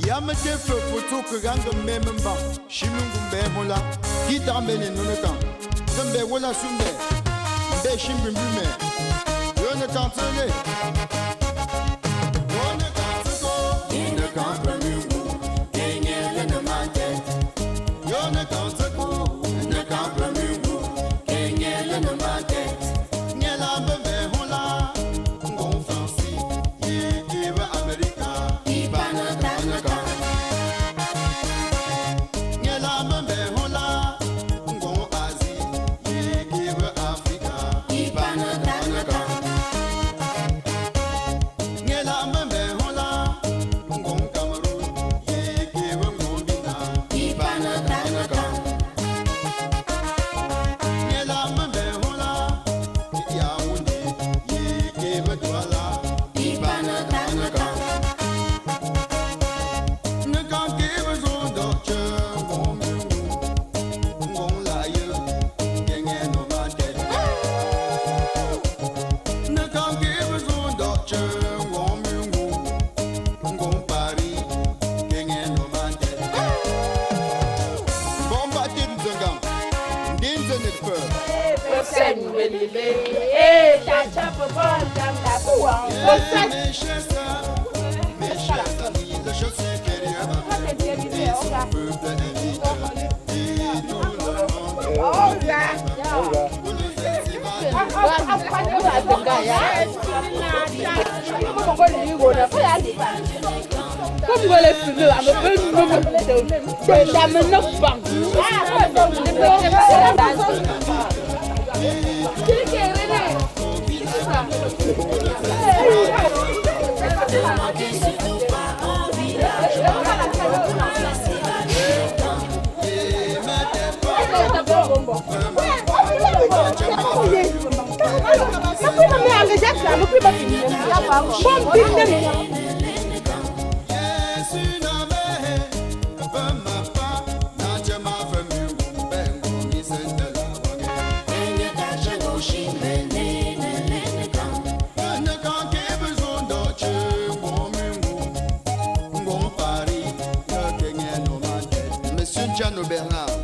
Yama tefe foto kuganga mememba shimungu mbemola kita mbele noneka zambe wala sumbe mbe shimbimbume yone kantele yone kanteko ine kampramungu kenyele na mate yone kanteko ine kampramungu kenyele na mate nyela mbembe hola ngon fancy iba America ibana tanaka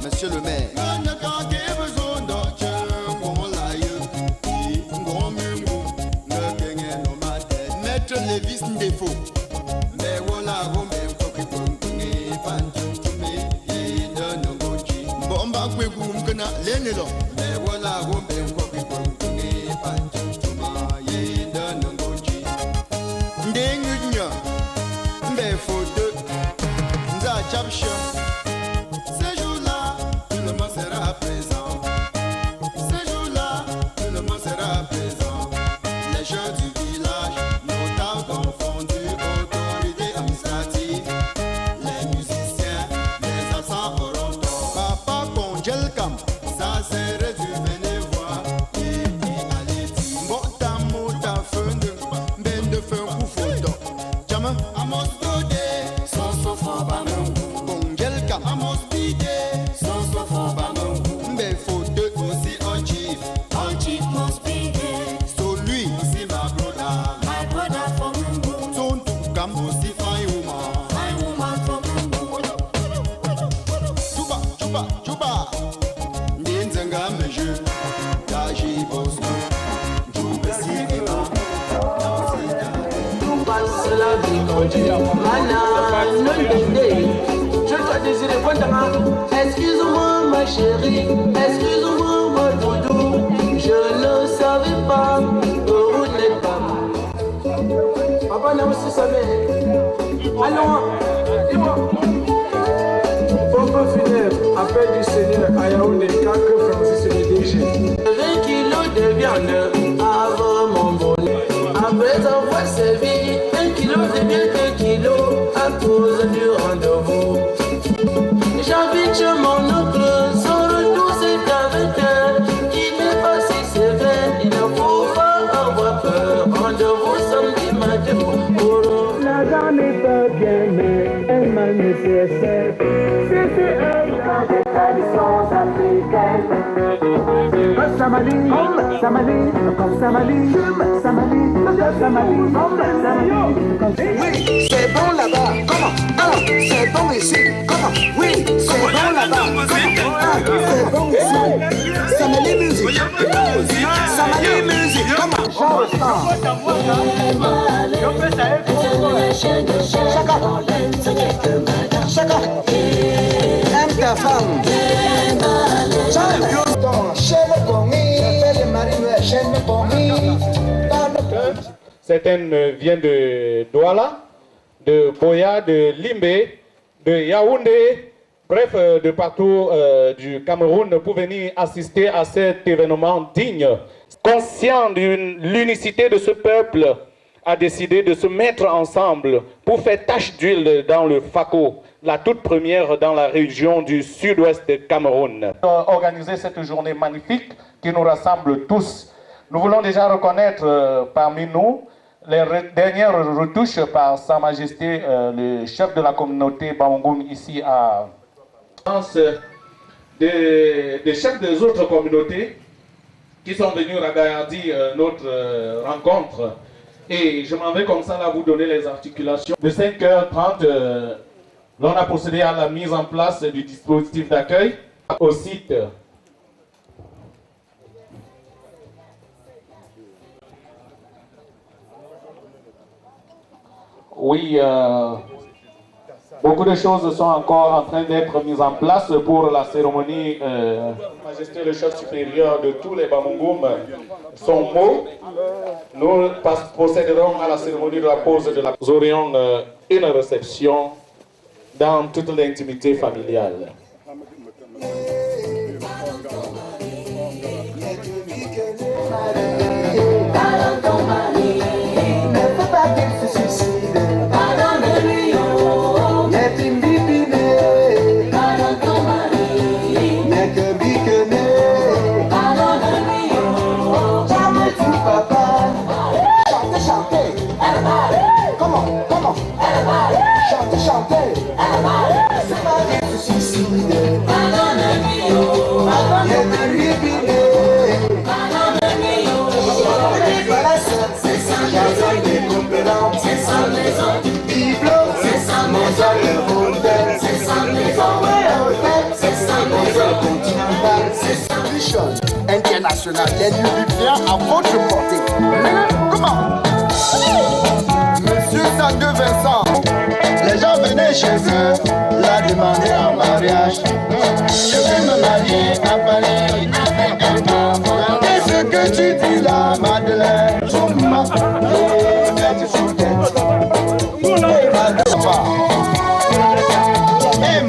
Monsieur le maire. Mettre les vis défaut. Mais voilà, Bomba kwegum kana lenelo. Mais voilà, Ndengunya. Mbe photo. Nza chapsha. Excuse-moi ma chérie, excuse-moi mon doudou, je ne savais pas que vous n'êtes pas mal. Papa n'a aussi savait. Allons, dis-moi. Pompe funèbre, appel du Seigneur à Yaoundé, 4 Francis et le DG. 20 kilos de viande avant mon bonnet. Après avoir servi 1 kilo de bien 2 kilos à cause du rendez-vous. J'habite chez mon oncle, son retour c'est avec elle. Il n'est pas si sévère, il ne faut pas avoir peur. Rendez-vous samedi matin. n'est pas bien, mais elle m'a nécessaire. C'était un des traditions africaines. Samali, Samali, Samali, Samali, Samali. Oui, c'est bon là-bas. Comment? Ah, c'est bon ici. Comment? Oui, c'est bon là-bas. Comment? Ah, c'est bon ici. Samali music. Samali music. Comment? Chaka, aime ta femme. Certaines viennent de Douala, de Boya, de Limbe, de Yaoundé, bref, de partout du Cameroun pour venir assister à cet événement digne. Conscient de l'unicité de ce peuple, a décidé de se mettre ensemble pour faire tache d'huile dans le FACO, la toute première dans la région du sud-ouest du Cameroun. Organiser cette journée magnifique qui nous rassemble tous. Nous voulons déjà reconnaître parmi nous les dernières retouches par Sa Majesté le chef de la communauté Bamougoum ici à des chefs des autres communautés qui sont venus regarder notre rencontre. Et je m'en vais comme ça là vous donner les articulations. De 5h30, l'on a procédé à la mise en place du dispositif d'accueil au site. Oui, beaucoup de choses sont encore en train d'être mises en place pour la cérémonie. Majesté le chef supérieur de tous les Bamougoum, son mot. Nous procéderons à la cérémonie de la pose de la... Nous aurions une réception dans toute l'intimité familiale. International, les lubrifiants à votre portée. Comment? Monsieur Sandeux Vincent, les gens venaient chez eux, la demander en mariage. Je vais me marier à Paris avec un homme. Qu'est-ce que tu dis là, Madeleine? Je m'appelle, mais tu souffres. Et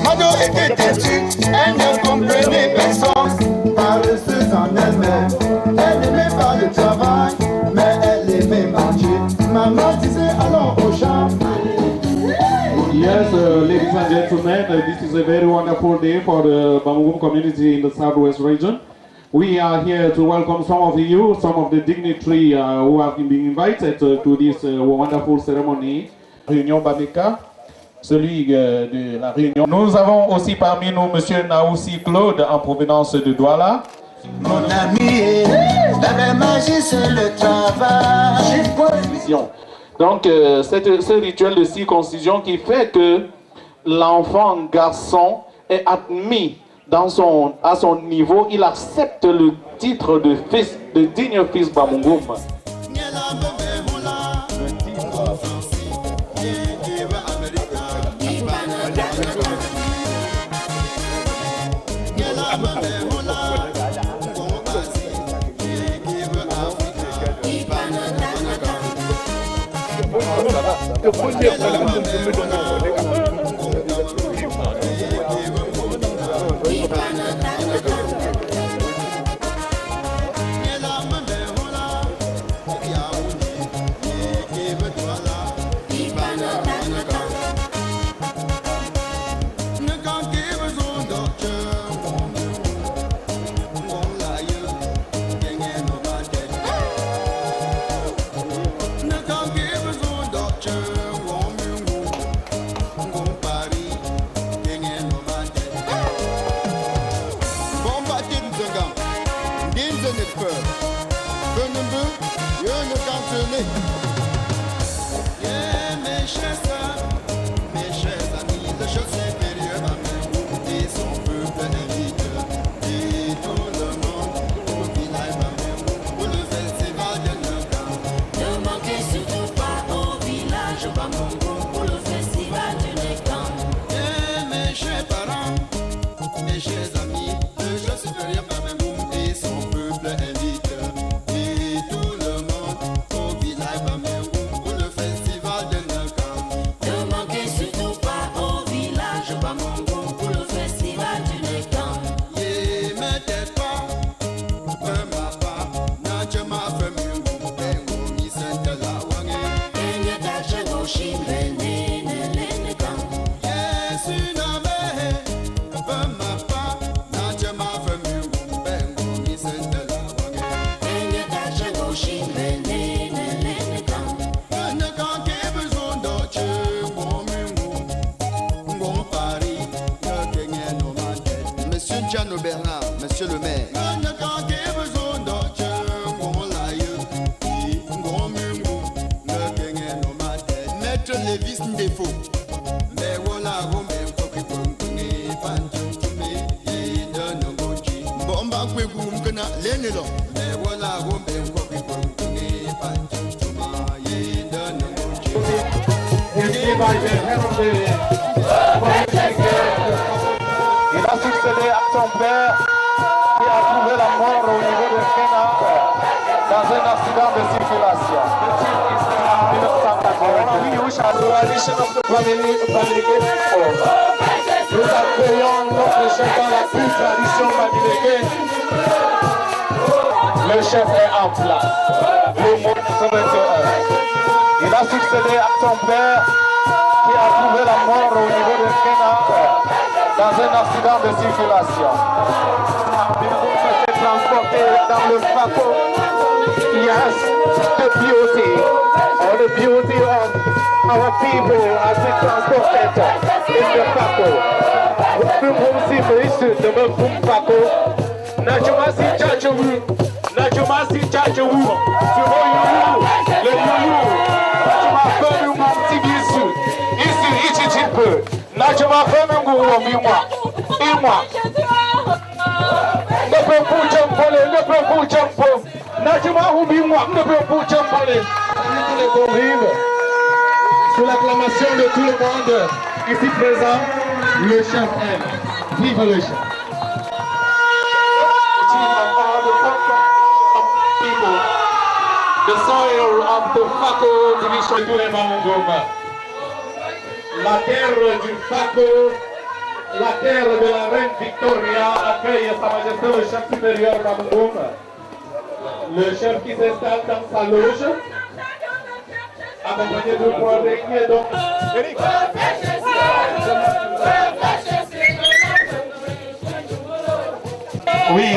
Mado était têtue, elle ne comprenait personne. Paresseuse en elle-même, elle n'aimait pas le travail, mais elle aimait manger. Maman disait allons au champ. Yes, ladies and gentlemen, this is a very wonderful day for the Bamougoum community in the southwest region. We are here to welcome some of you, some of the dignitaries who have been invited to this wonderful ceremony. Réunion Bameka, celui de la Réunion. Nous avons aussi parmi nous M. Naoussi Claude en provenance de Douala. Mon ami, la magie c'est le travail. Donc ce rituel de circoncision qui fait que l'enfant garçon est admis à son niveau, il accepte le titre de fils, de digne fils Bamougoum. Doctor. passionné. Yeah, mes chers amis, le chef supérieur à Mamou et son peuple invite et tout le monde au village Mamou pour le festival de Naka. Ne manquez surtout pas au village Mamou pour le festival du Naka. Yeah, mes chers parents, mes chers amis, le chef supérieur à Mamou et son peuple invite et tout le monde au village Mamou pour le festival de Naka. Ne manquez surtout pas au village Mamou pour le festival du Naka. Yeah, mais t'es pas, ma pas, n'a tu m'as fait mieux, et mi sente la wangue. Kenya Tachago Shimbene Neka. Yes, une ave, ma pas, n'a tu m'as fait mieux, et mi sente la wangue. Kenya Tachago Shimbene Neka. Ne quand qu'il besoin d'autre, bon Paris, ne gagne nos manettes. Monsieur Gianno Bernard, monsieur le maire. Ne quand qu'il besoin d'autre, bon laïe, bon mungu, ne gagne nos manettes. Mettre les vis défaut. Mais voilà, Romain, faut qu'il continue, pas de tuer, et de nos goji. Bon, bah, que vous me connaissez, les nélons. Mais voilà, Romain, faut qu'il continue, pas de tuer, et de nos goji. Il a succédé à son père qui a trouvé la mort au niveau de Kenak dans un accident de circulation. En 1984. Nous accueillons notre chef dans la plus tradition madrilène. Le chef est en place. Le monde 21. Il a succédé à son père qui a trouvé la mort au niveau de Kenak dans un accident de circulation. Il s'est transporté dans le Fako. Yes, the beauty of our people has been transported in the Fako. De me Fako. Najumasi Chachawu. Najumasi Chachawu. Le Youyou. Najuma Femi Mouti Bisu. Ici, Ichichipe. Najuma Femi Mouti Imwa. Ne peut pas jampoler, ne peut pas jampoler. Najuma Oubimwa, ne peut pas jampoler. Les convives, sous l'acclamation de tout le monde, ici présent, le chef aime. Vive le chef. The soil of the Fako division de tous les Mangoma. La terre du Fako, la terre de la reine Victoria accueille Sa Majesté le chef supérieur Mangoma. Le chef qui s'installe dans sa loge, accompagné de Boisé qui est donc Eric. Oui,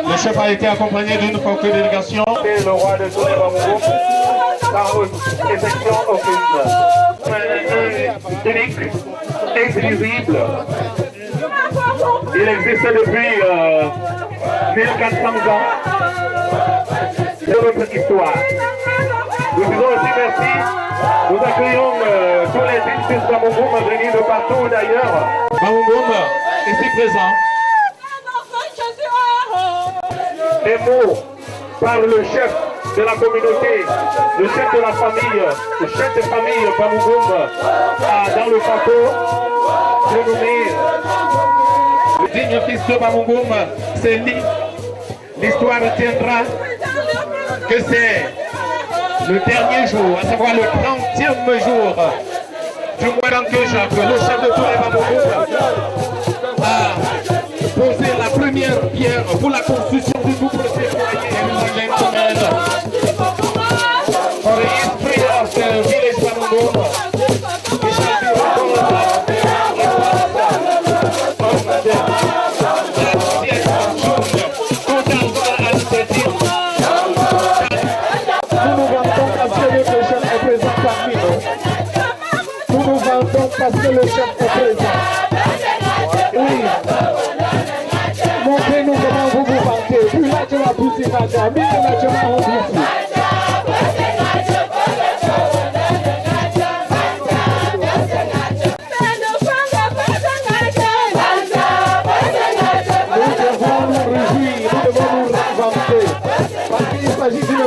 le chef a été accompagné d'une forte délégation. C'est le roi de tous les Bamboum, sans exception aucune. Unique, indivisible. Il existe depuis 1400 ans de notre histoire. Nous disons aussi merci. Nous accueillons tous les fils de Bamboum venus de partout d'ailleurs. Bamboum, ici présent. Des mots par le chef de la communauté, le chef de la famille, le chef de famille Bamboum dans le Fako, renommé le digne fils de Bamboum, c'est lui. L'histoire retiendra que c'est le dernier jour, à savoir le 30e jour du mois d'Ankeja, que le chef de tous les Bamboum a posé la première pierre pour la construction du nouveau citoyen Jérusalem. For the history of the village Bamboum, we shall be recalled Nous nous vantons parce que le chef est présent parmi nous. Nous nous vantons parce que le chef est présent. Oui. Montrez-nous comment vous vous vantez. Plus là, tu vas pousser ma gamine, là, tu vas en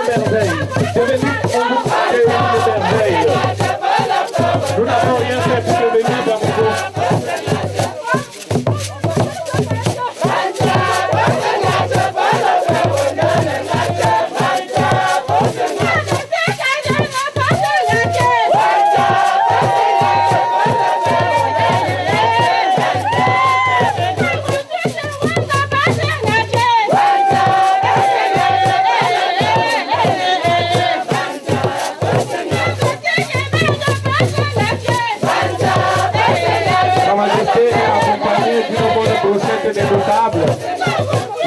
merveille. Devenu un groupe de merveille. Nous n'avons rien fait pour devenir Bamako. Des notables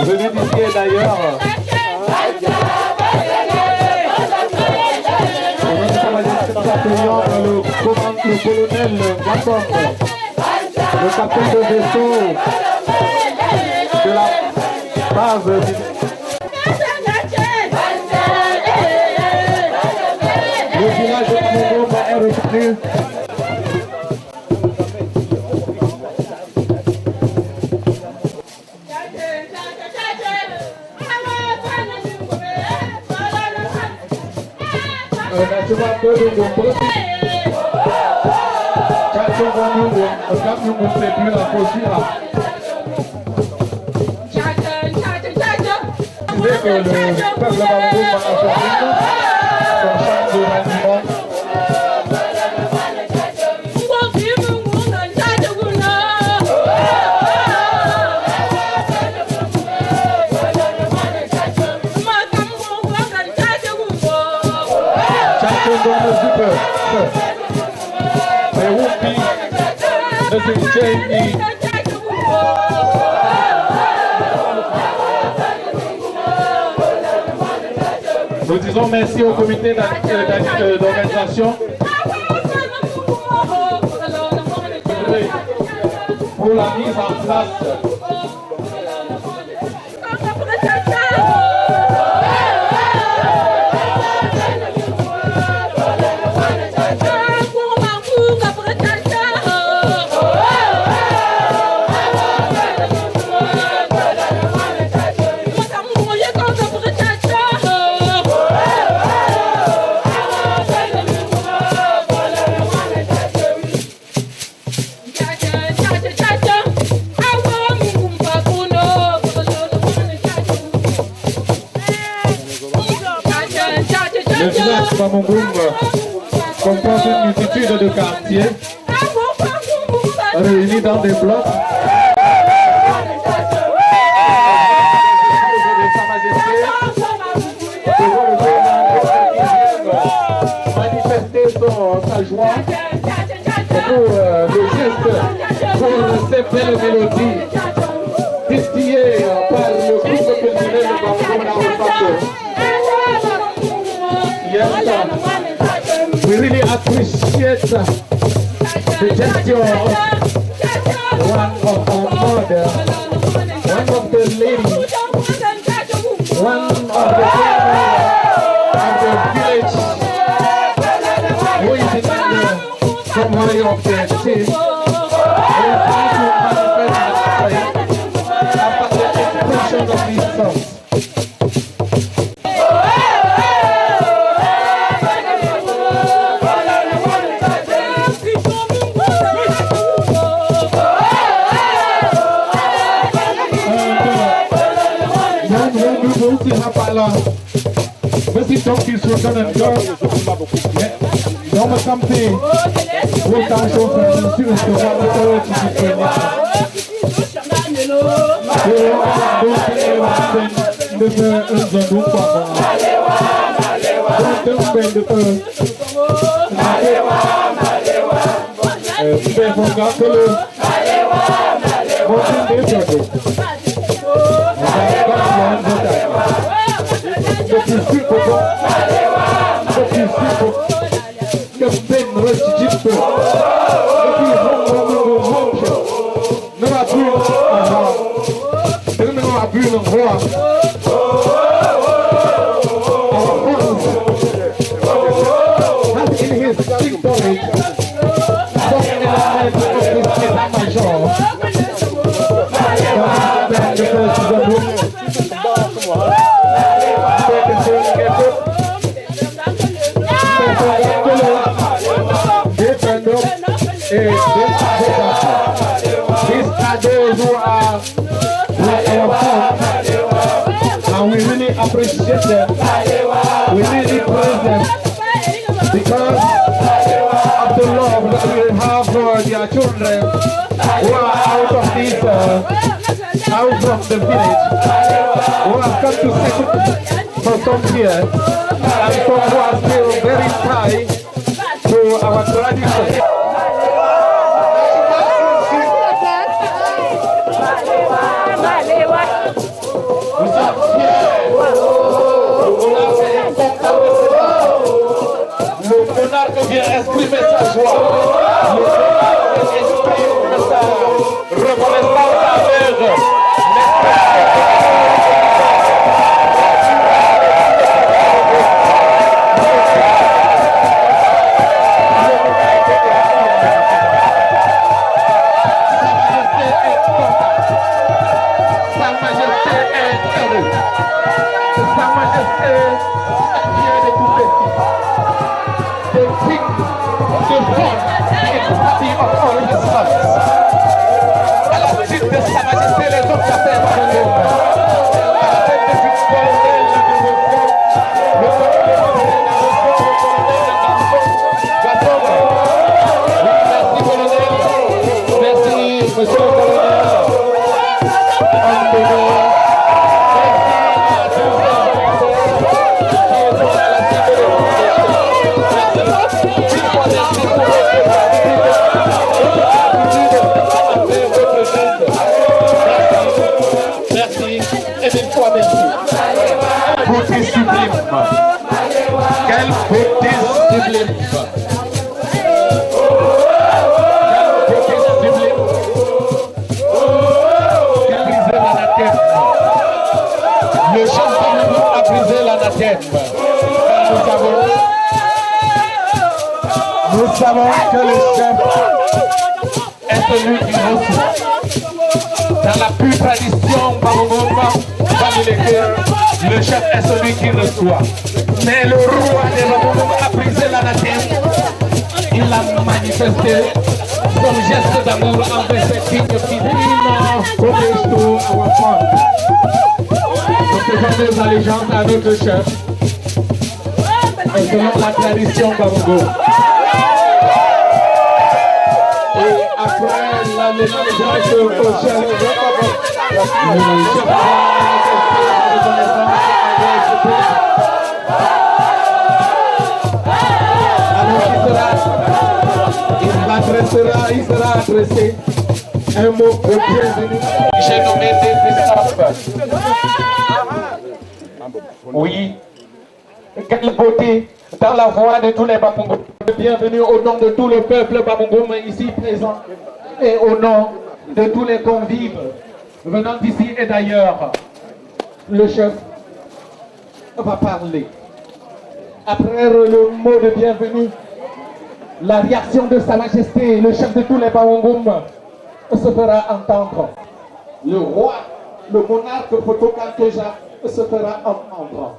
venus d'ici et d'ailleurs. Nous accueillons le colonel Gasson, le capitaine de vaisseau de la base. Le village de Congo est retenu. Nous disons merci au comité d'organisation pour la mise en place. Le village Bamongum comporte une multitude de quartiers réunis dans des blocs. Manifester sa joie pour le geste, pour ces belles mélodies distillées par le groupe culturel de Bamongum. Yes, we really appreciate the gesture of one of our mother, one of the ladies, one of the village who is in the summary of the state. We are trying to manifest after the expression of these songs. Voici donc qu'ils se donnent un cœur. Dans ma santé, autant chose que je suis restaurant de cœur qui se fait. De faire un zandou par donc un pain de cœur. Faire mon gars que le bon film de zandou. appreciate them. We really praise them because of the love that we have for their children who are out of this, out of the village, who have come to settle for some here, and some who are still very tied to our tradition. Le monarque vient exprimer sa joie. Le monarque exprime sa reconnaissance avec Sa Majesté est heureuse. Sa Majesté vient de tout petit. The king, the God, is happy of all his sons. À la suite de Sa Majesté, les autres appellent par le nom. À la tête du colonel de Beaufort, le colonel Gaston. Oui, merci colonel. Merci monsieur le colonel. Homme de l'eau. Merci, et une fois merci. Beauté sublime. Quelle beauté sublime. Beauté sublime. Qui a brisé l'anathème. Le chef Cameroun a brisé l'anathème. Nous savons que le chef est celui qui reçoit. Dans la pure tradition Bamongomba, le chef est celui qui reçoit. Mais le roi de Bamongomba a brisé l'anathème. Il a manifesté son geste d'amour envers ses dignes fidèles. Nous faisons des allégeances à notre chef. Et selon la tradition Bamongomba. Et après la ménage au chef, il sera adressé un mot de bienvenue. J'ai nommé des Christophe. Oui, quelle beauté dans la voix de tous les Bamongomais. Bienvenue au nom de tout le peuple Bamongomais ici présent et au nom de tous les convives venant d'ici et d'ailleurs. Le chef va parler. Après le mot de bienvenue, la réaction de Sa Majesté, le chef de tous les Bamongomais, se fera entendre. Le roi, le monarque Photo Kanteja se fera entendre.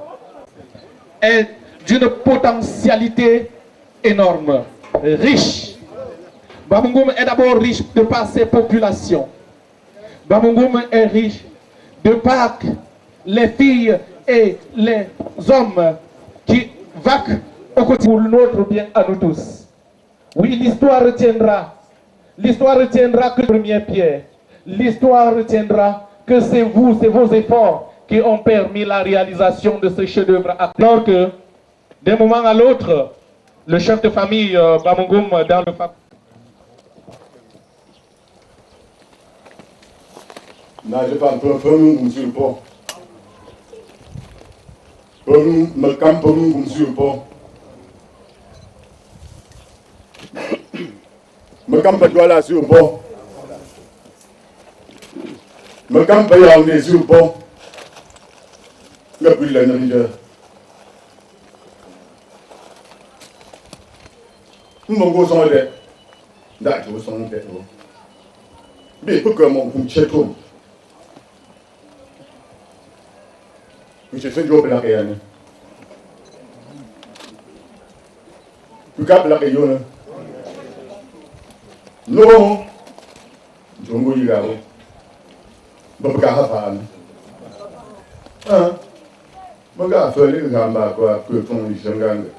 Est d'une potentialité énorme, riche. Bamongomé est d'abord riche de par ses populations. Bamongomé est riche de par les filles et les hommes qui vaquent au quotidien pour notre bien à nous tous. Oui, l'histoire retiendra que la première pierre. L'histoire retiendra que c'est vous, c'est vos efforts qui ont permis la réalisation de ce chef-d'œuvre. Alors que, d'un moment à l'autre, le chef de famille Bamongomé dans le je pas un peu monsieur le pont. Me campe monsieur le pont. Me campe toi là sur le pont. Me campe là on est sur le pont. Le plus la navigeur. Mon gros son est. D'accord, son est. Mais pour que mon couche trop. Je fais du haut de la réalité. Tu capes la réunion. Non, je me dis là. Je ne peux pas faire. nga fele ngamba kwa peloton janganga.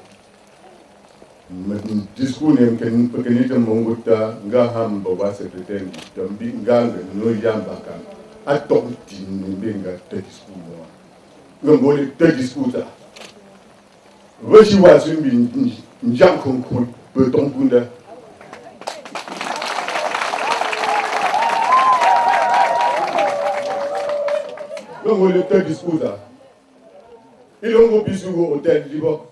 Discours nem ken pekenite monguta nga hamba wa secrétaire tambi nganga no yamba kan. Atok tin benga te discours mo. Ngole te discours ta. Weshi wa zumbi njam kon peloton bunda. Ngole te discours ta. Il on go bisu go hôtel libo.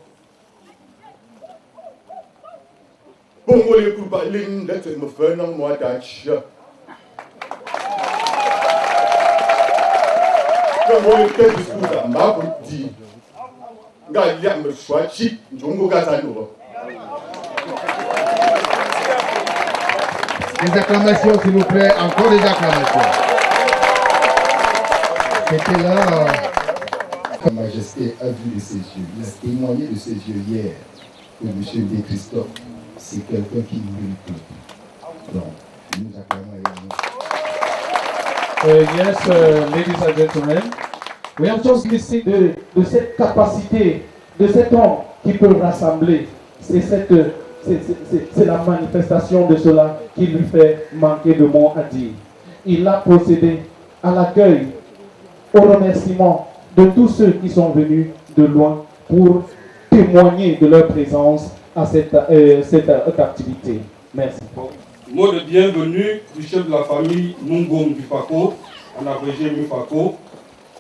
Bongo le kuba ling dat me fenang mo atach. Bongo le te discours ta mba ko di. Nga ya me swachi njongo gaza no. Des acclamations s'il vous plaît, encore des acclamations. C'était là. Sa Majesté a vu de ses yeux, il a témoigné de ses yeux hier que M. D. Christophe, c'est quelqu'un qui mérite tout. Donc, nous acclamons également. Yes, ladies and gentlemen, we have just listened de cette capacité, de cet homme qui peut rassembler. C'est la manifestation de cela qui lui fait manquer de mots à dire. Il a procédé à l'accueil, au remerciement de tous ceux qui sont venus de loin pour témoigner de leur présence à cette activité. Merci. Mot de bienvenue du chef de la famille Mungom du Fako, en abrégé Mufako,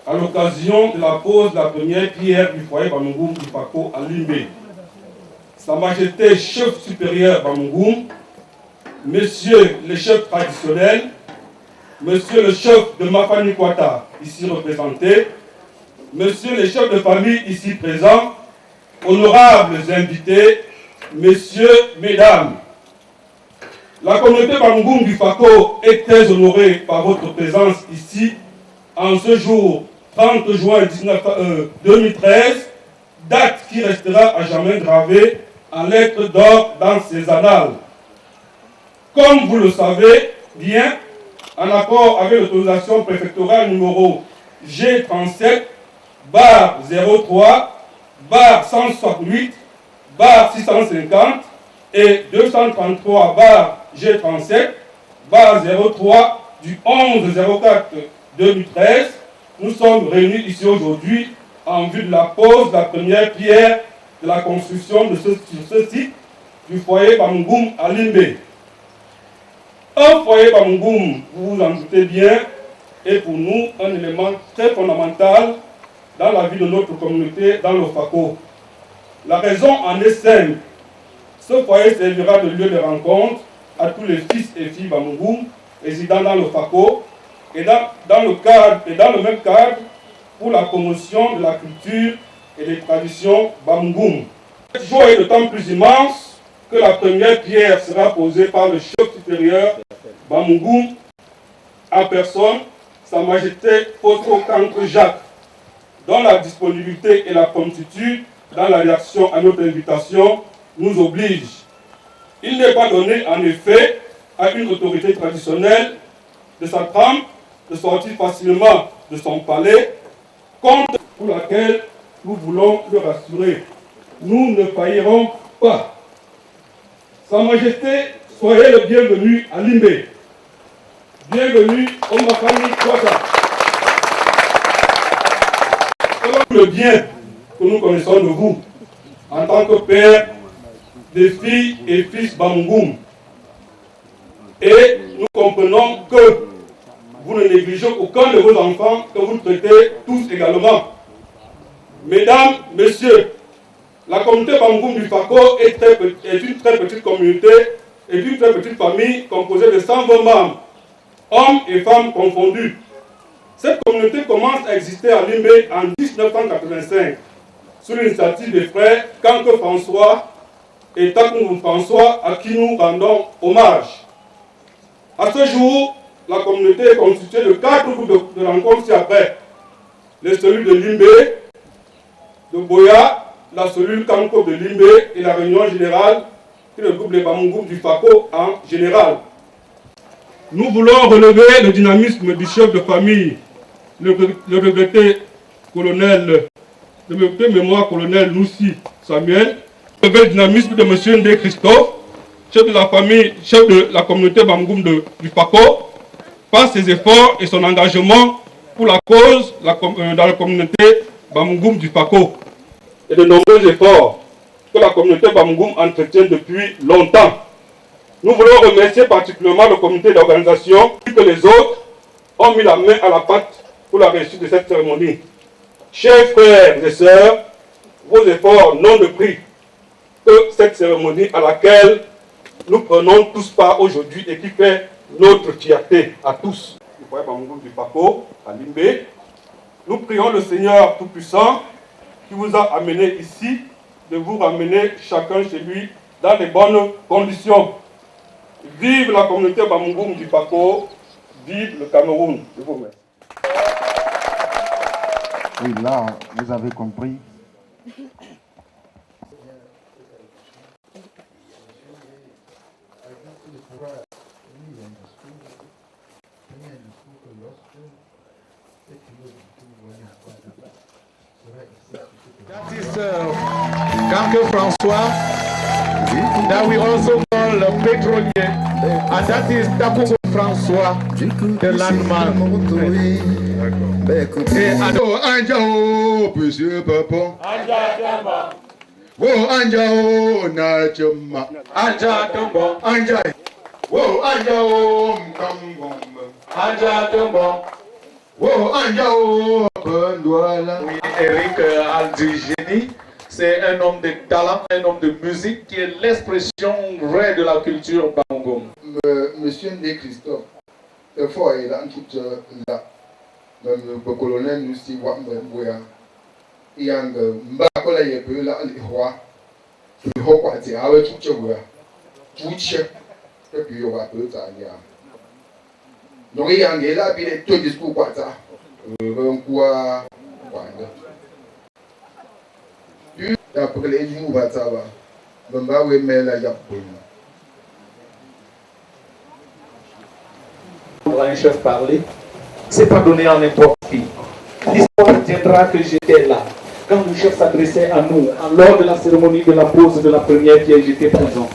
à l'occasion de la pose de la première pierre du foyer Bamungum du Fako à Limbe. Sa Majesté chef supérieur Bamungum, Monsieur le chef traditionnel, Monsieur le chef de Mafani Kwata, ici représenté, Monsieur le chef de famille ici présent, honorables invités, Messieurs, Mesdames, la communauté Bamungum du Fako est très honorée par votre présence ici en ce jour 30 juin 2013, date qui restera à jamais gravée en lettres d'or dans ses annales. Comme vous le savez bien, en accord avec l'autorisation préfectorale numéro G37, bar 03, bar 168, bar 650 et 233, bar G37, bar 03 du 11-04-2013, nous sommes réunis ici aujourd'hui en vue de la pose de la première pierre de la construction de ce site du foyer Bamungum à Limbe. Un foyer Bamungum, vous vous en doutez bien, est pour nous un élément très fondamental dans la vie de notre communauté dans le Fako. La raison en est simple. Ce foyer servira de lieu de rencontre à tous les fils et filles Bamungum résidant dans le Fako et dans le même cadre pour la promotion de la culture et des traditions Bamungum. Cette joie est d'autant plus immense que la première pierre sera posée par le chef supérieur Bamungum en personne, Sa Majesté Poto Kanko Jacques, dont la disponibilité et la promptitude dans la réaction à notre invitation nous obligent. Il n'est pas donné, en effet, à une autorité traditionnelle de sa trempe de sortir facilement de son palais, compte pour laquelle nous voulons le rassurer. Nous ne faillirons pas. Sa Majesté, soyez le bienvenu à Limbe. Bienvenue au Mafani Kwata. Selon le bien que nous connaissons de vous, en tant que père des filles et fils Bamungum, et nous comprenons que vous ne négligez aucun de vos enfants, que vous traitez tous également. Mesdames, Messieurs, la communauté Bamungum du Fako est une très petite communauté et une très petite famille composée de 120 membres, hommes et femmes confondus. Cette communauté commence à exister à Limbe en 1985, sous l'initiative des frères Kanko François et Takungu François, à qui nous rendons hommage. À ce jour, la communauté est constituée de 4 groupes de rencontres ci-après. Les cellules de Limbe, de Boya, la cellule Kanko de Limbe et la réunion générale qui regroupe les Bamungum du Fako en général. Nous voulons relever le dynamisme du chef de famille, le regretté colonel de mémoire colonel Loussi Samuel, le dynamisme de M. Ndé Christophe, chef de la famille, chef de la communauté Bamgoum du Paco, par ses efforts et son engagement pour la cause dans la communauté Bamgoum du Paco, et de nombreux efforts que la communauté Bamgoum entretient depuis longtemps. Nous voulons remercier particulièrement le comité d'organisation, plus que les autres ont mis la main à la pâte pour la réussite de cette cérémonie. Chers frères et sœurs, vos efforts n'ont de prix que cette cérémonie à laquelle nous prenons tous part aujourd'hui et qui fait notre fierté à tous. Du foyer Bamgoum du Paco, à Limbé, nous prions le Seigneur Tout-Puissant qui vous a amené ici, de vous ramener chacun chez lui dans les bonnes conditions. Vive la communauté Bamgoum du Paco, vive le Cameroun. Je vous remercie. Oui, là, vous avez compris. That is Kanke François, that we also call Pétrolier, and that is Takungo François, the landman. Anjao, monsieur papa. Wo anjao na chama. Anja Tombo, Anja. Wo anjao mkambom. Anja Tombo. Wo anjao pendouala. Oui, Eric Aldigeni, c'est un homme de talent, un homme de musique qui est l'expression vraie de la culture Bamgoum. Monsieur Ndé Christophe, il faut aller là, là. Le colonel nous dit Wambouya. Il y a un bacola et peu là, les rois. Le roi est avec tout le tout chef. Et puis on va peu ça. Donc il y a un gars là, puis il est tout discours quoi ça. Quoi. Puis après les jours, va ça va. Donc bah oui, mais là il y a peu. Pour un chef parler, c'est pas donné à n'importe qui. L'histoire tiendra que j'étais là. Quand le chef s'adressait à nous, lors de la cérémonie de la pose de la première pierre, j'étais présent.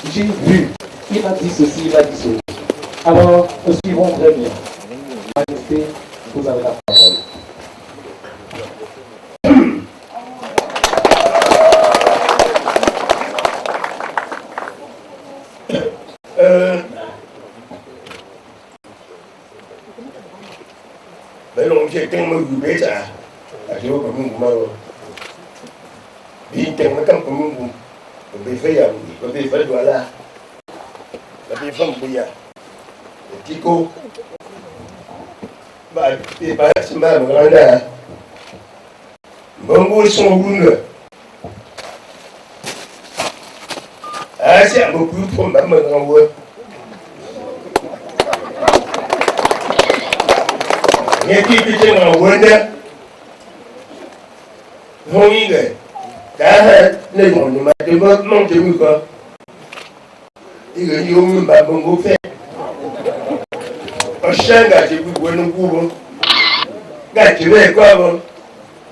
J'ai vu, il a dit ceci, il a dit ceci. Alors, nous suivons très bien. Majesté, vous avez la parole. J'ai tellement vu ça. Je vais vous dire, il tellement comme vous. Vous pouvez faire, vous pouvez faire voilà. Vous pouvez faire bouillir. Le tico. Bah, c'est pas si mal, grandeur. Bon, vous sont roulés. Ah, c'est un peu plus pour ma maman. Il y a qui est en Wanda. Non, il est. Car les gens ne m'ont pas monté. Il est eu un bon fait. Un chien gâté, vous voyez nous pouvons. Gâté, quoi,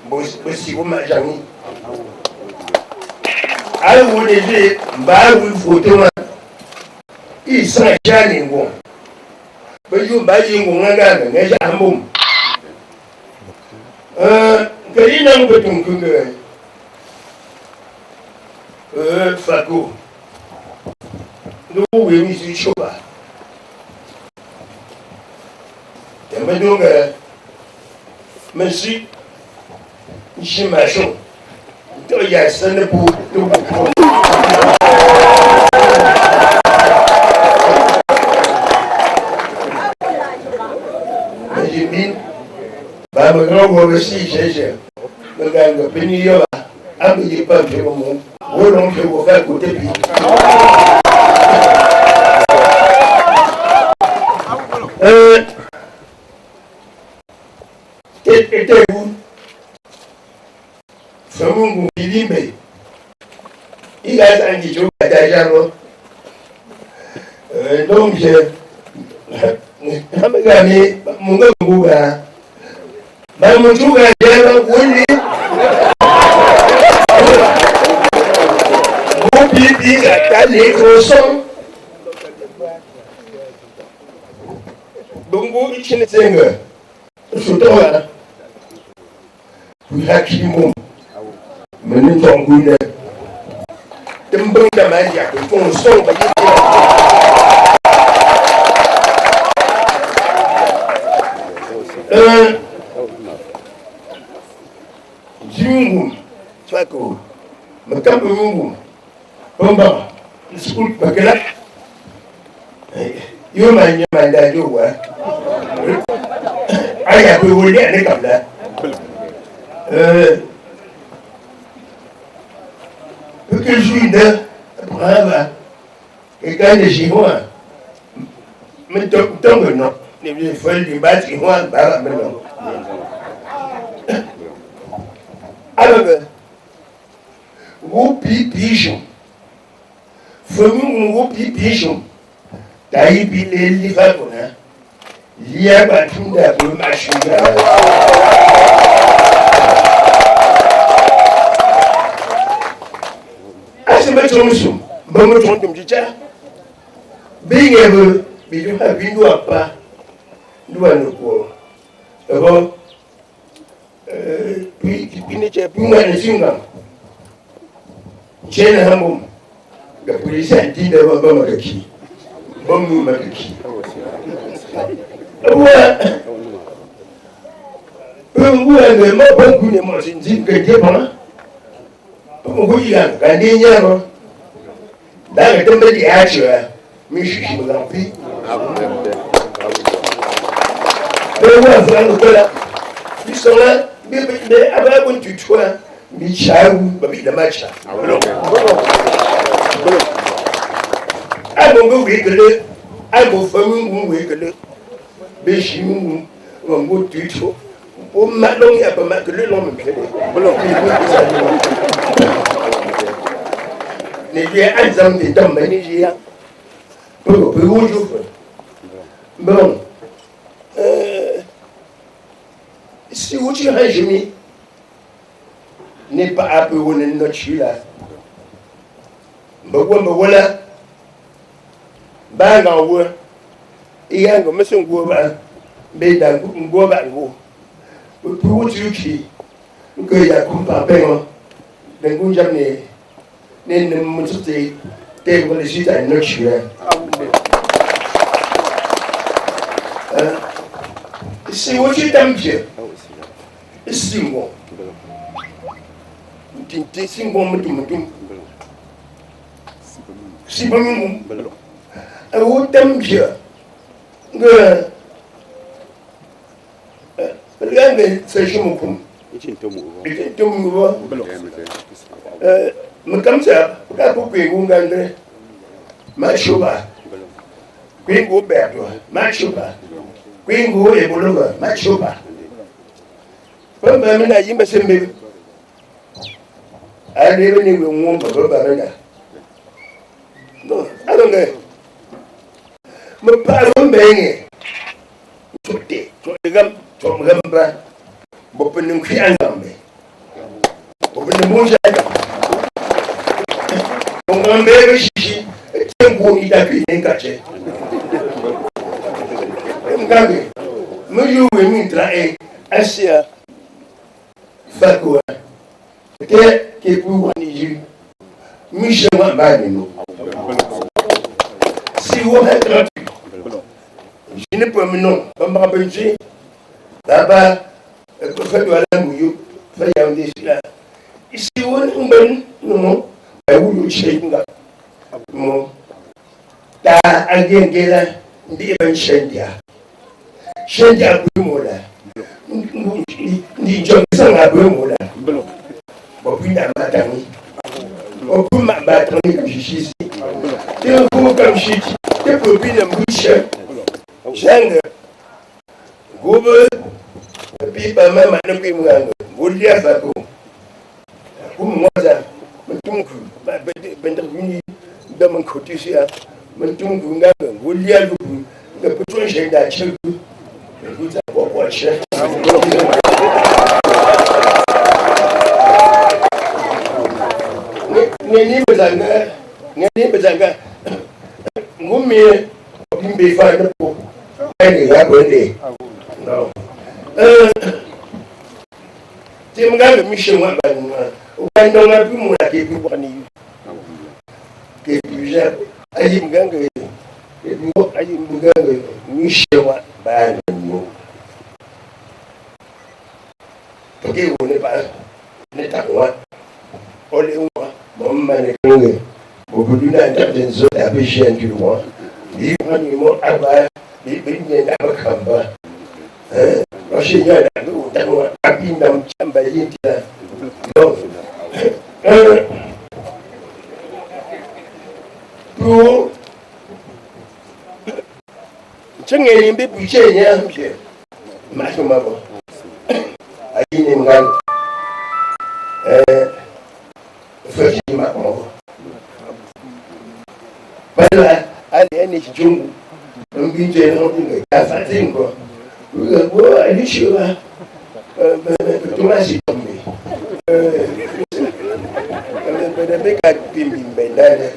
bon, si vous m'avez jamais. Alors, vous devez, vous photo. Il s'en jamais bon. Mais vous m'avez dit, on a gagné, un bon. Kali na mbetum kunga Fako no we mi si choba yamba donga merci j'imagine to ya sane pour to Jimin ba mo go si jeje le gars de Benio a mis pas de moment où l'on peut vous faire côté puis était-vous Famungu Ilimbe il a un petit jour déjà donc je mon gars Mamutuga jana wuni Bibi kata les grossons. Bungu ichini tsenga. Sutoa. Kuhakimu. Menitongune. Tembang damai ya konsong bagi Jingu, Swako, Macapungu, Bomba, school Bagala. You mind that you were. I have to will get a that. Because you know, brava, a kind of chinois. Don't know. If you fell in bad in one barrel. Alors, whoopie pigeon. From whoopie pigeon. Taibi les livres. Lia batunda pour machine. As a matter of some, Bomo Tontum Chicha. Being able, you have been to a pa, do a poor. About Pinga Singa. Chena Hamum. The police and did a Bomakaki. Bomu Makaki. Who and the more good emotions in Gajama? Who young, Gandiniano. That somebody actually, Mishi Lampi. There was another. This one. I want to try me child, but the match. I don't go regular. I go for me regular. Bishing on good teacher. Oh, my long up a macaron. Maybe I had something done by Nigeria. Bon. Si vous tirez Jimmy n'est pas à peu où n'est notre chula. Voilà. Bang en haut. Et un comme son goba. Bédan, goba go. Pour tu qui. Que y a comme pas payant. D'un coup jamais. N'est ne monter. T'es pour les sites à notre chula. Si vous tirez bien. Singo. Tinti singo mutum. Sibang. I would them here. Girl. Langue, Sashumukum. It's into move. Makamsa, Kapu Gungandre. Machuba. Queen go back. Machuba. Queen go Ebologa. Machuba. From Mamma, you must send me. I never knew a woman of Babana. No, I don't know. My parent bang it. From Gamba, Bopening Kiangambe. Open the moon. On baby, she won't eat that in Catchet. I'm going. May you will meet try a share. Fakua. Keep you you. Mission one by me. See what happened. Je ne peux non, comme Rabenji. Là-bas, que fait de la mouille, fait un défi. Ici, on est non, à où le chien. Mon. Ta agengela, ndi ben shendia. Shendia bumola. Ni Johnson a bumola. Bopina matani. Opuma batani comme ici. Tu es comme shit. Tu peux bien boucher. Jang. Gobe. Pipa mama na kimwango. Bulia bako. Kumwaza. Mtungu. Benda kuni daman kotisia. Mtungu nganga. Bulia lubu. Ngaputwa shenda chegu. Nguza kwa shenda. Nini bezanga ngani bezanga ngumi bimbe fana po ai ya bende no timga mission wa ba ndo ngapi mula ke bi bani ke bi ja ai mganga ke bi ai mganga mission wa ba no ke woni ba ne takwa ole wa mamma ne kenge bobuduna ntabye zo abishen kilwa yi hani mo aba bi binye na bakamba oshinya na ndo tanwa abinda mchamba yintia no tu chengeni mbi buchenya mpye macho mabo ayini mngani fashi mabo bala ali chungu mbinje no dinga kafatingo wo alishiwa tumasi tombe beka pimbi mbendane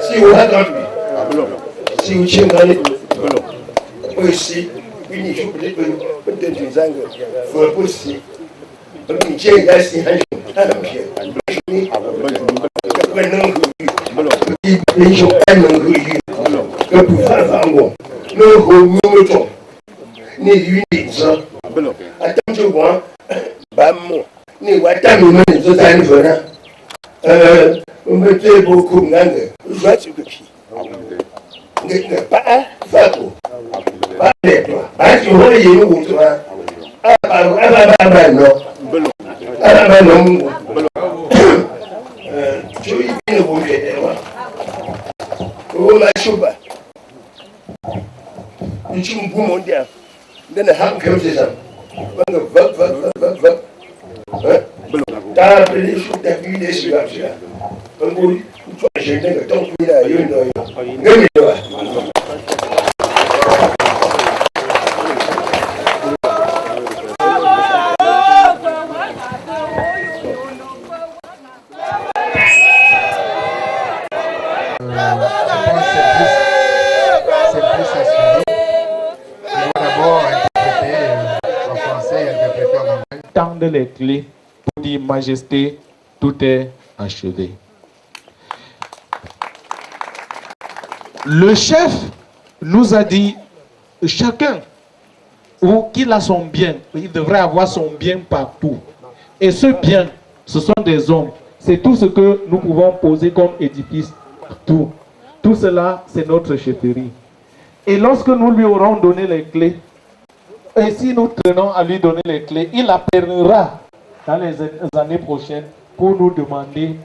si wakapi si uchingani aussi une joue peut-être des angles faut aussi une chaîne d'assez Tendre les clés pour dire Majesté, tout est achevé. Le chef nous a dit, chacun qu'il a son bien, il devrait avoir son bien partout. Et ce bien, ce sont des hommes. C'est tout ce que nous pouvons poser comme édifice partout. Tout cela, c'est notre chefferie. Et lorsque nous lui aurons donné les clés, et si nous tenons à lui donner les clés, il appellera dans les années prochaines pour nous demander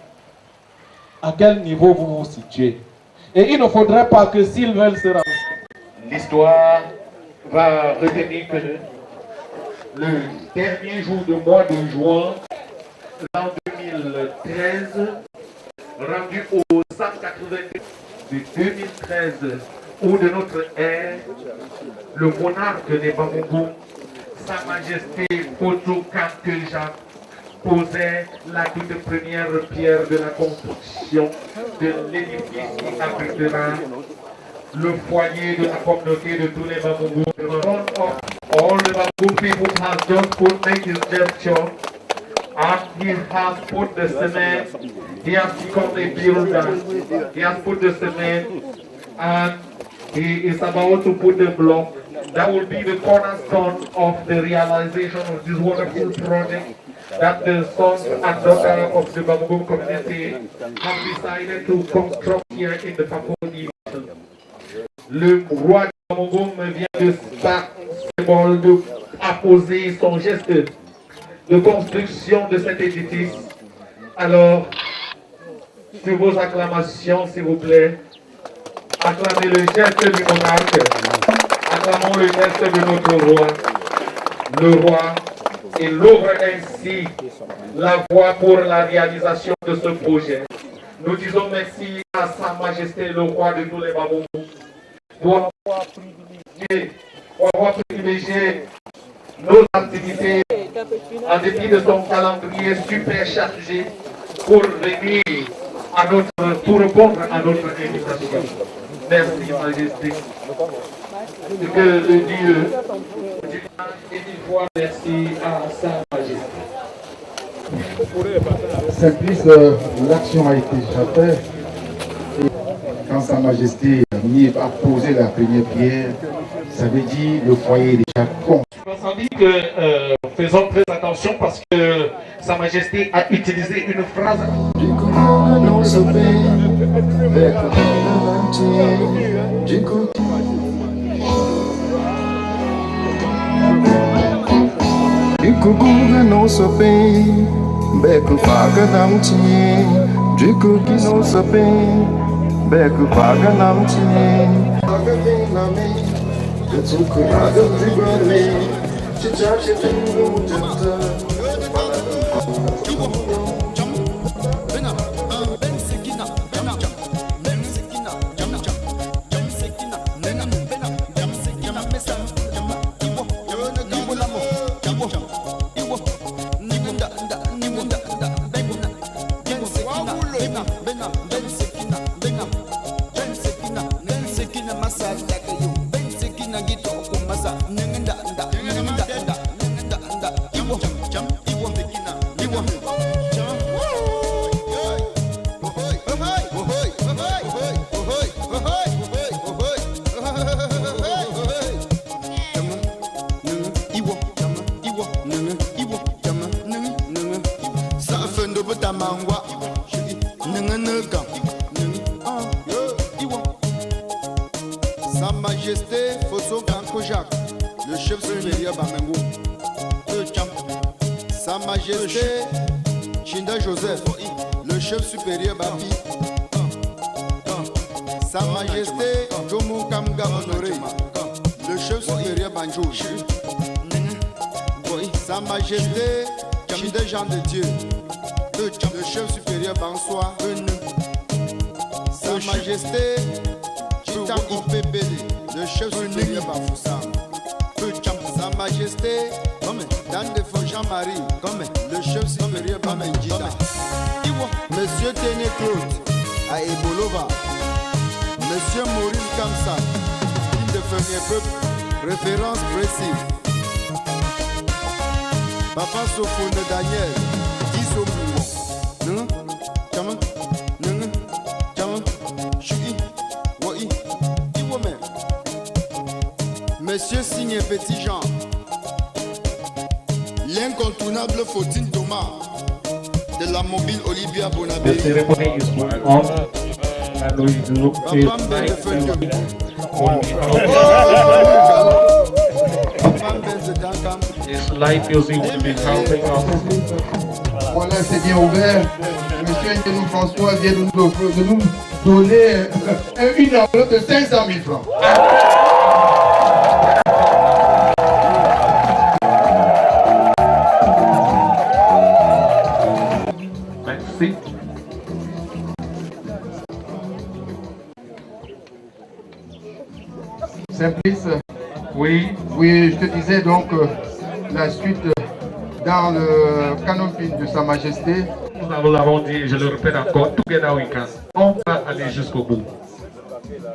à quel niveau vous vous situez. Et il ne faudrait pas que s'ils veulent se renseigner, l'histoire va retenir que le dernier jour du mois de juin, l'an 2013, rendu au 182 de 2013, ou de notre ère, le monarque des Bamboum, Sa Majesté Poto Kankeja, posait la toute première pierre de la construction de l'édifice qui abritera le foyer de la communauté de tous les Bamboum. All the Bamboum people has just put make his gesture, and he has put the cement, he has become a builder, he has put the cement, and he is about to put the block that will be the cornerstone of the realization of this wonderful project that the sons and daughters of the Bamboum community have decided to construct here in the Papou division. Le roi de Bamboum vient de symbole de apposer son geste de construction de cet édifice. Alors, sur vos acclamations, s'il vous plaît, acclamez le geste du monarque, acclamons le geste de notre roi. Le roi, il ouvre ainsi la voie pour la réalisation de ce projet. Nous disons merci à Sa Majesté le roi de tous les Bamboum pour avoir privilégié nos activités en dépit de son calendrier super chargé pour venir pour répondre à notre invitation. Merci, Majesté. Que le Dieu et une fois merci à Sa Majesté. Simplice, l'action a été déjà faite. Et quand Sa Majesté a posé la première pierre, ça veut dire le foyer est déjà construit. On dit que faisons très attention parce que Sa Majesté a utilisé une phrase. Sa Majesté Fosso Kanko Jacques, le chef supérieur Bamengo. Sa Majesté Chinda Joseph, le chef supérieur Babi. Sa Majesté Jomo Kamga Honoré, le chef supérieur Banjo. Sa Majesté Chinda Jean de Dieu, le chef supérieur Bansoa. Sa Majesté Chita Ipepele, le chef supérieur Bafoussa. Sa Majesté Dan de Jean-Marie, le chef supérieur Bamenjida. Monsieur Téné Claude à Ebolova. Monsieur Maurice Kamsa, digne de Premier Peuple, référence Brésil. Papa Sophone Daniel, Diso Moumo. Monsieur Signe Petit Jean, l'incontournable Fautine Thomas de la mobile Olivia Bonabé. The ceremony is going on and we look This light music will be helping us. Voilà, c'est bien ouvert. Monsieur Ngenou François vient de nous donner une enveloppe de 500 000 francs. Merci. Simplice. Oui. Oui, je te disais donc la suite dans le canopine de Sa Majesté. Nous l'avons dit, je le répète encore, together we can. On va aller jusqu'au bout.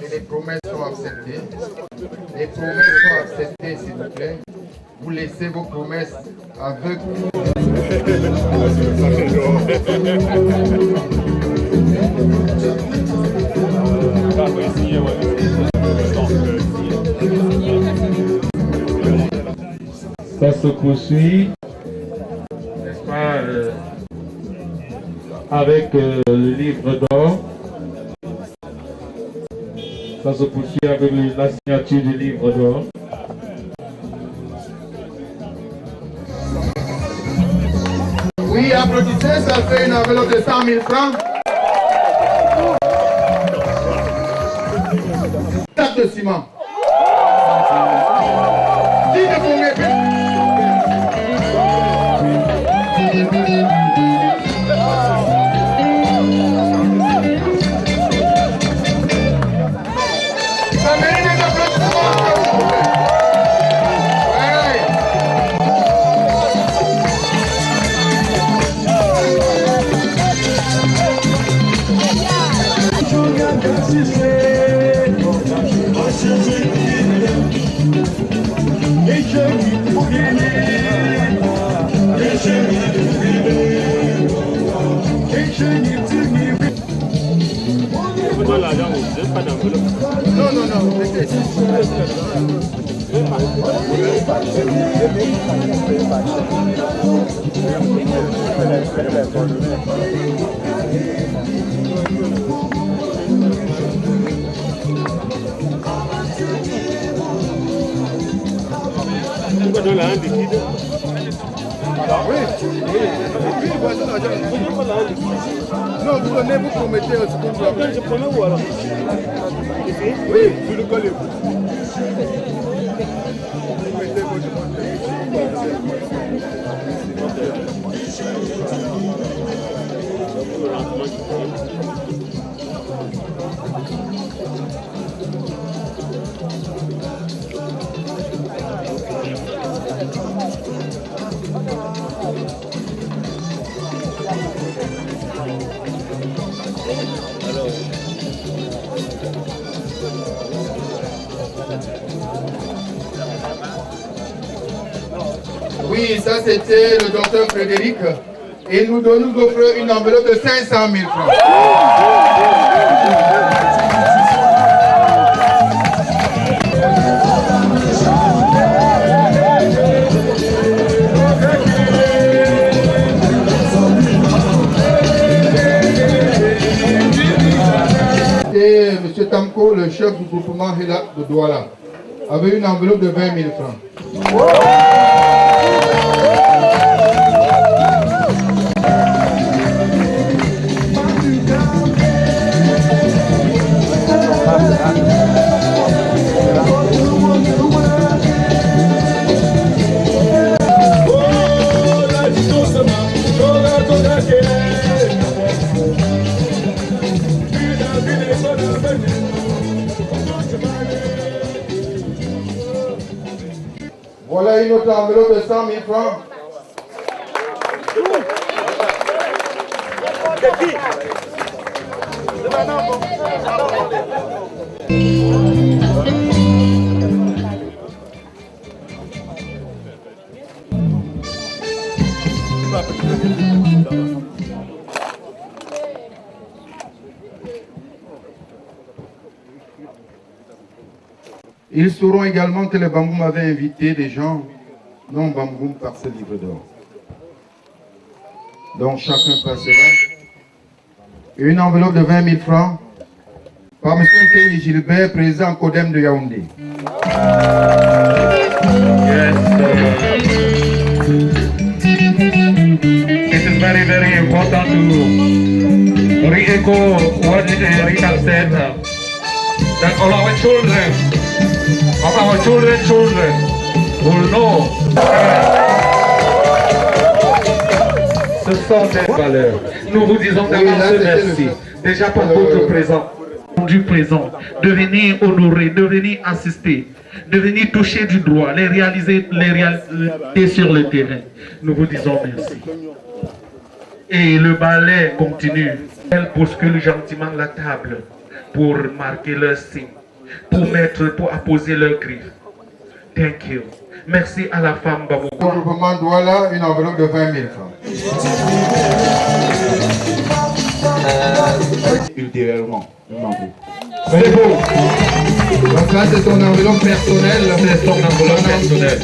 Et les promesses sont acceptées. Les promesses sont acceptées, s'il vous plaît. Vous laissez vos promesses avec Ça se poursuit, n'est-ce pas, avec le livre d'or. Ça se poursuit avec la signature du livre d'or. Oui, applaudissez, ça fait une enveloppe de 100 000 francs. Sac de ciment. Dites de vous méfier. Ça mérite des applaudissements. Non, non, non. Non, vous donnez, vous promettez ce qu'on doit. Je promets ou alors? Oui, vous le collez. Oui, ça c'était le docteur Frédéric. Et nous offre une enveloppe de 500 000 francs. Et M. Tamko, le chef du groupement Hela de Douala, avait une enveloppe de 20 000 francs. Voilà une autre enveloppe de 100 000 francs. Ils sauront également que le Bamboum avait invité des gens non Bamboum par ce livre d'or. Donc chacun passera. Une enveloppe de 20 000 francs par M. Kenny Gilbert, président Codem de Yaoundé. Yes, it is very, very important to re-echo what Rita said, that all our children will know. Ce sont des valeurs. Nous vous disons d'avance merci. Déjà pour votre présent. Du présent, de venir honorer, de venir assister, de venir toucher du doigt, les réalités sur le terrain. Nous vous disons merci. Et le ballet continue. Elle bouscule gentiment la table pour marquer leur signe, pour apposer leur griffe. Thank you. Merci à la femme Bamouko. Le groupement Douala, une enveloppe de 20 000 francs. Ultérieurement, c'est beau. Donc là, c'est ton enveloppe personnelle. C'est ton enveloppe personnelle.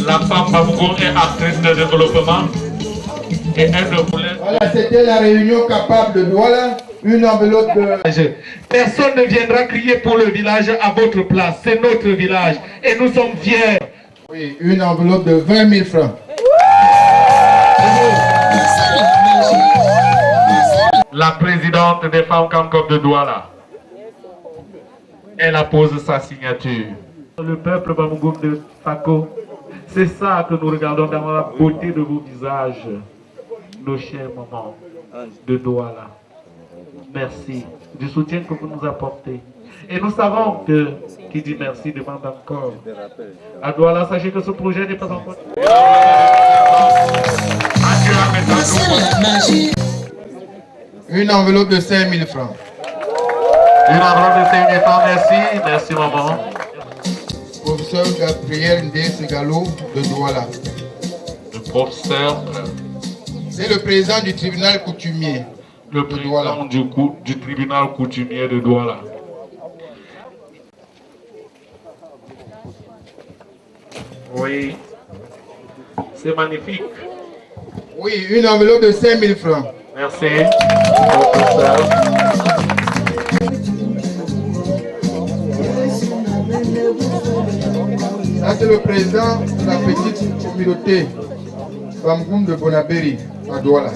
La femme Bamouko est actrice de développement et elle ne voulait... Voilà, c'était la réunion capable de Douala. Une enveloppe de... Personne ne viendra crier pour le village à votre place. C'est notre village et nous sommes fiers. Oui, une enveloppe de 20 000 francs. La présidente des femmes Kamkop de Douala. Elle appose sa signature. Le peuple Bamougoum de Fako, c'est ça que nous regardons dans la beauté de vos visages, nos chers moments de Douala. Merci du soutien que vous nous apportez. Et nous savons que qui dit merci demande encore. À Douala, sachez que ce projet n'est pas encore... Une enveloppe de 5 000 francs. Une enveloppe de 5 000 francs, merci. Merci, maman. Professeur Gabriel Ndé Gallo de Douala. Le professeur... C'est le président du tribunal coutumier. le président du tribunal coutumier de Douala. Oui, c'est magnifique. Oui, une enveloppe de 5 000 francs. Merci. Ça, c'est le président de la petite communauté Bamgoum de Bonabéry à Douala.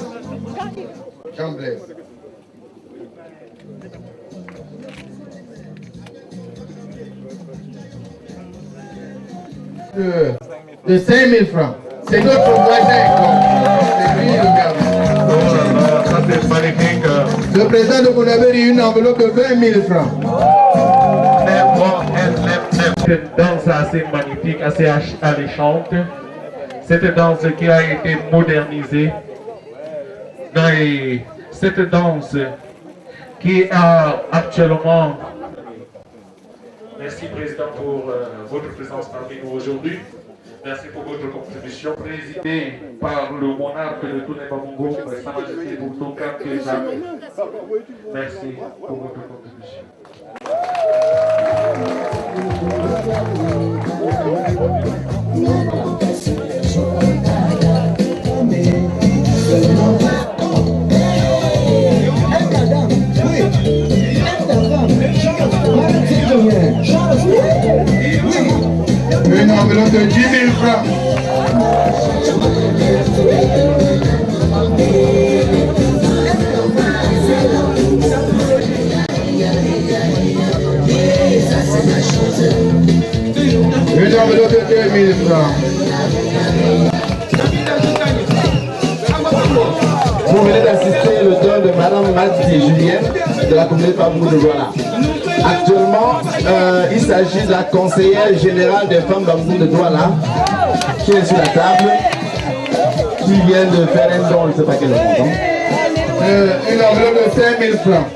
Jean Blaise. De 5 000 francs. C'est notre voisin. C'est lui le gardien. Ça c'est magnifique. Le président de Bonabéry, une enveloppe de 20 000 francs. Cette danse assez magnifique, assez alléchante. Cette danse qui a été modernisée. Cette danse qui a actuellement... Merci Président pour votre présence parmi nous aujourd'hui. Merci pour votre contribution présidée par le monarque de tous les Bamongos, Sa Majesté Boutouka Kéza. Merci pour votre contribution. Une enveloppe de 10 000 francs. Une enveloppe de 2 000 francs. Vous venez d'assister au don de Madame Madi Julienne de la communauté Bamgoum de Douala. Actuellement, il s'agit de la conseillère générale des femmes Bamgoum de Douala qui est sur la table, qui vient de faire un don, je ne sais pas quel montant. Une enveloppe de 5 000 francs.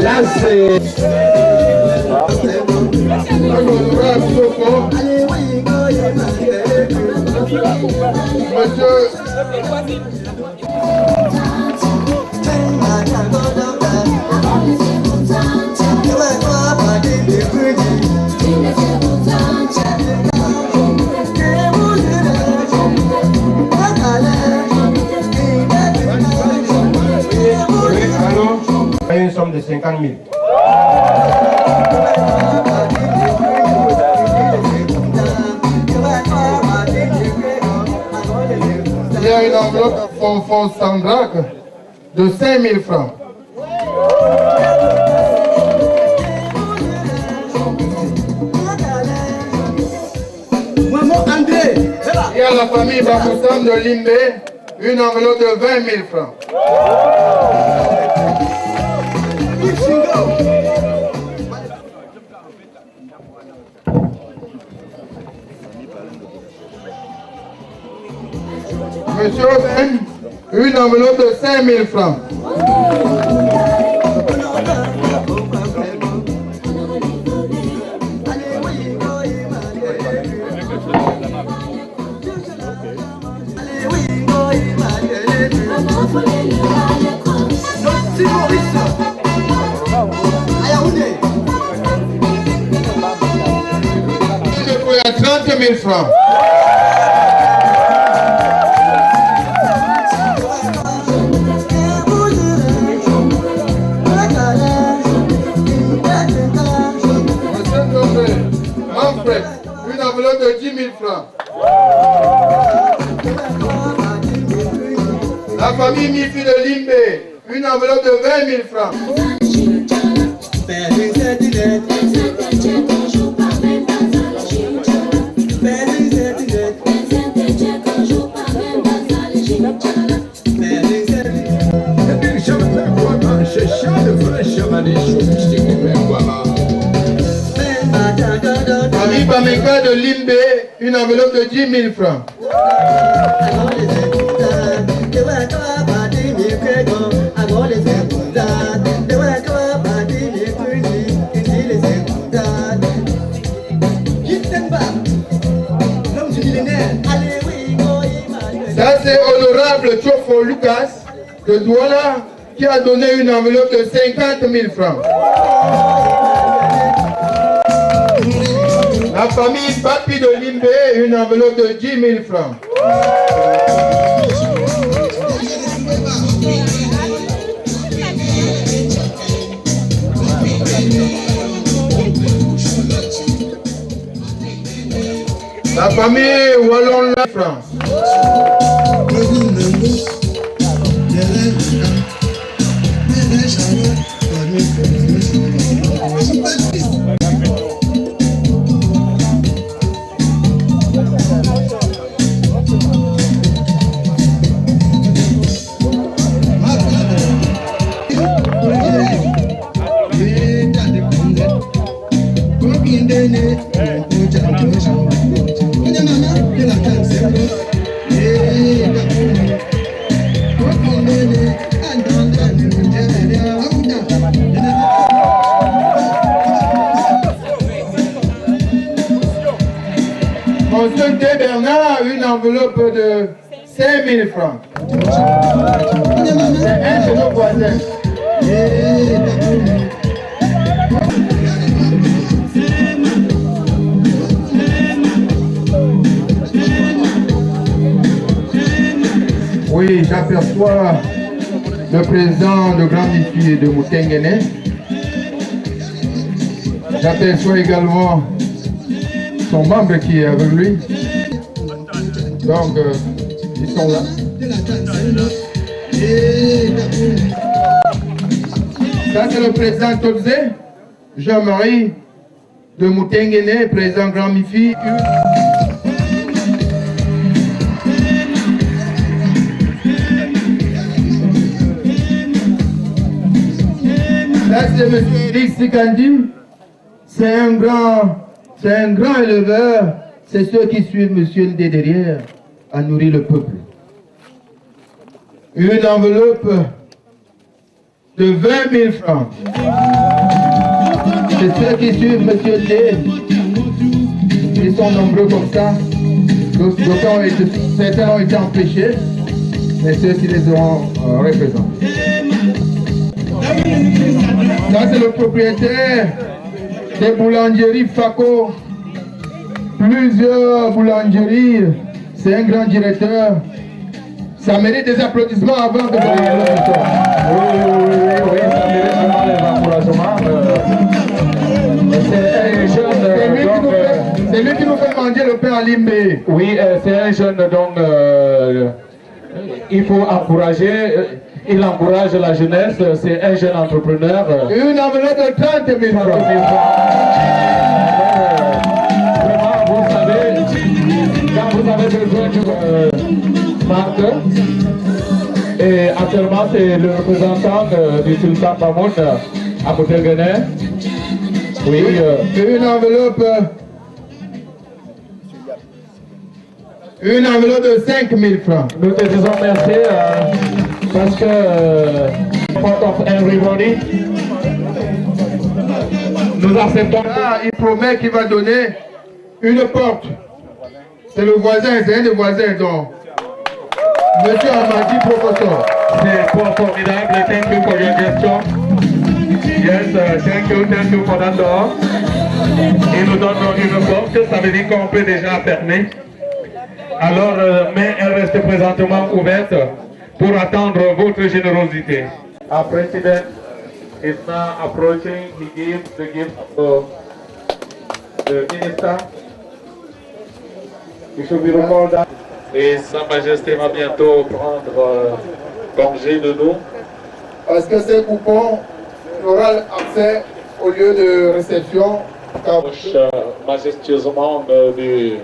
Là, c'est... Une somme de 50 000. Il y a une enveloppe Fonfon Sandrac de 5 000 francs. Il y a la famille Bamoussam de Limbé, une enveloppe de 20 000 francs. Monsieur Ben, une enveloppe de 5 000 francs. Il y a 30 000 francs. Une enveloppe de 10 000 francs. La famille Mifi de Limbé, une enveloppe de 20 000 francs. Famille Bameka de Limbé, une enveloppe de 10 000 francs. c'est honorable Tchofo Lucas de Douala qui a donné une enveloppe de 50 000 francs. La famille Papi de Limbé, une enveloppe de 10 000 francs. La famille Wallon La France. Monsieur D. Bernard, une enveloppe de 5 000 francs. C'est un de nos voisins. Oui, j'aperçois le président de Grand Mifi et de Moutenguene. J'aperçois également son membre qui est avec lui. Donc, ils sont là. Ça, c'est le président Tobze, Jean-Marie de Moutenguene, président Grand Mifi. Là, c'est M. Eric Sikandi. C'est un grand éleveur. C'est ceux qui suivent M. Ndé derrière à nourrir le peuple. Une enveloppe de 20 000 francs. C'est ceux qui suivent M. Ndé. Ils sont nombreux comme ça. Certains ont été empêchés, mais ceux-ci les auront représentés. Ça, c'est le propriétaire des boulangeries Faco. Plusieurs boulangeries. C'est un grand directeur. Ça mérite des applaudissements avant de donner le victoire. Oui, ça mérite vraiment les encouragements. C'est lui qui nous fait manger le pain à Limbé. Oui, c'est un jeune, donc il faut encourager. Il encourage la jeunesse, c'est un jeune entrepreneur. Une enveloppe de 30 000 francs. Vraiment, vous savez, quand vous avez besoin d'une marque, et actuellement c'est le représentant du Sultan Bamoun à Moutenguene. Oui, une enveloppe de 5 000 francs. Nous te disons merci. Parce que part of everybody, nous acceptons. Ah, il promet qu'il va donner une porte. C'est le voisin, c'est un des voisins donc. Monsieur Amadi Professor. C'est pas formidable. Thank you for your gesture. Yes, thank you for that door. Il nous donne une porte, ça veut dire qu'on peut déjà fermer. Alors, mais elle reste présentement ouverte pour attendre votre générosité. Our president is now approaching. He gives the gift to the minister. You should be recalled that. Et Sa Majesté va bientôt prendre congé de nous. Parce que ces coupons aura accès au lieu de réception. Majestueusement de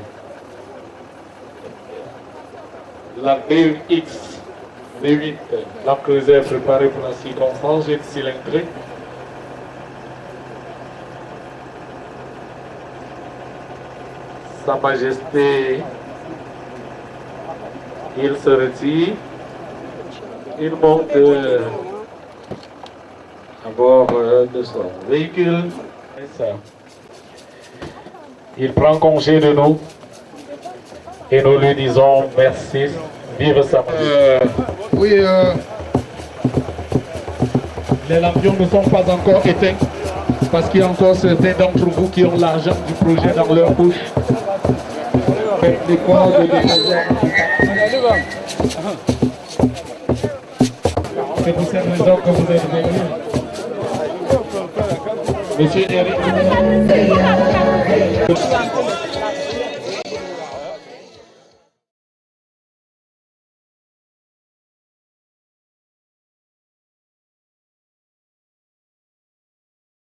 la DX. D8, la creusette préparée pour la circonférence cylindrique. Sa Majesté, il se retire. Il monte à bord de son véhicule. Il prend congé de nous et nous lui disons merci Vive ça. Oui, Les lampions ne sont pas encore éteints parce qu'il y a encore certains d'entre vous qui ont l'argent du projet dans leur bouche. Faites l'effort de déposer. C'est pour cette raison que vous êtes venus. Monsieur Eric.